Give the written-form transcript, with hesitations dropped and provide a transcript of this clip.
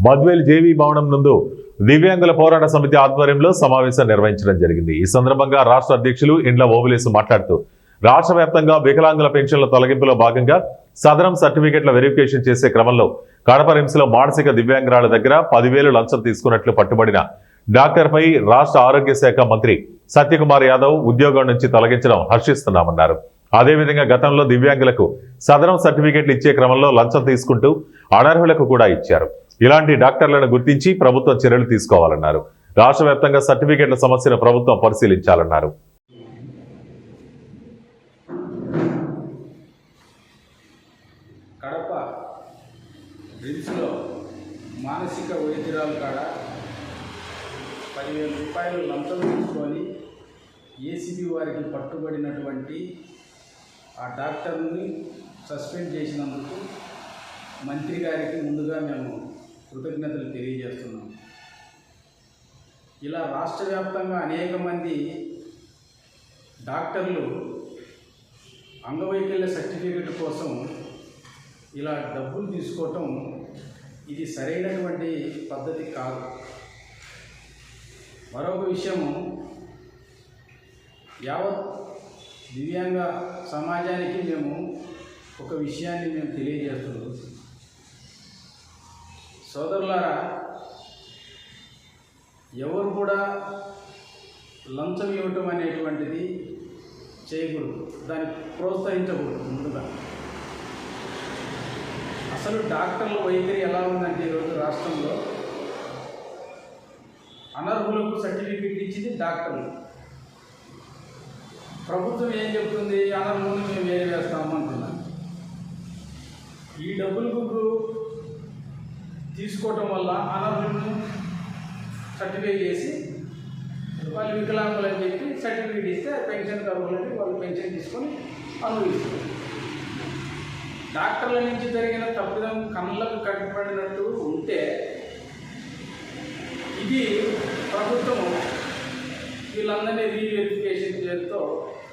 Badvel JV భవనం నందు దివ్యాంగుల పోరాట సమితి ఆధ్వర్యంలో సమావేశం నిర్వహించడం జరిగింది. ఈ సందర్భంగా రాష్ట్ర అధ్యక్షులు ఇండ్ల ఓబులేసు మాట్లాడుతూ రాష్ట్ర వ్యాప్తంగా వికలాంగుల పెన్షన్ల తొలగింపులో భాగంగా సదరం సర్టిఫికెట్ల వెరిఫికేషన్ చేసే క్రమంలో కడప రిమ్స్లో మానసిక దివ్యాంగురాల దగ్గర 10,000 లంచం తీసుకున్నట్లు పట్టుబడిన డాక్టర్పై రాష్ట్ర ఆరోగ్య శాఖ మంత్రి సత్యకుమార్ యాదవ్ ఉద్యోగం నుంచి తొలగించడం హర్షిస్తున్నామన్నారు. అదేవిధంగా గతంలో దివ్యాంగులకు సదరం సర్టిఫికెట్లు ఇచ్చే క్రమంలో లంచం తీసుకుంటూ అనర్హులకు కూడా ఇచ్చారు. ఇలాంటి డాక్టర్లను గుర్తించి ప్రభుత్వం చర్యలు తీసుకోవాలన్నారు. రాష్ట్ర వ్యాప్తంగా సర్టిఫికెట్ల సమస్యను ప్రభుత్వం పరిశీలించాలన్నారు. కడప రిమ్స్లో మానసిక వైద్యురాలు కాడ 10,000 రూపాయలు లంచం తీసుకొని ఏసీబీ వారికి పట్టుబడినటువంటి ఆ డాక్టర్ని సస్పెండ్ చేసినందుకు మంత్రి గారికి ముందుగా మేము కృతజ్ఞతలు తెలియజేస్తున్నాం. ఇలా రాష్ట్ర వ్యాప్తంగా అనేక మంది డాక్టర్లు అంగవైకల్య సర్టిఫికెట్ కోసం ఇలా డబ్బులు తీసుకోవటం ఇది సరైనటువంటి పద్ధతి కాదు. మరొక విషయము, యావత్ దివ్యాంగ సమాజానికి మేము ఒక విషయాన్ని మేము తెలియజేస్తున్నాం. సోదరులారా, ఎవరు కూడా లంచం ఇవ్వటం అనేటువంటిది చేయకూడదు, దాన్ని ప్రోత్సహించకూడదు. ముందుగా అసలు డాక్టర్ల వైఖరి ఎలా ఉందంటే ఈరోజు రాష్ట్రంలో అనర్హులకు సర్టిఫికెట్ ఇచ్చింది డాక్టర్లు. ప్రభుత్వం ఏం చెప్తుంది? అనర్హులను మేము వేరే వేస్తాము అంటున్నాం. ఈ డబ్బులకు తీసుకోవటం వల్ల అనర్హులను సర్టిఫికేట్ చేసి వాళ్ళు వికలాంగులు అని చెప్పి సర్టిఫికేట్ ఇస్తే పెన్షన్ అర్హులని వాళ్ళు పెన్షన్ తీసుకొని అనుభవిస్తారు. డాక్టర్ల నుంచి జరిగిన తప్పిదం కళ్ళకు కట్టుబడినట్టు ఉంటే ఇది ప్రభుత్వం వీళ్ళందరినీ రీవెరిఫికేషన్ పేరుతో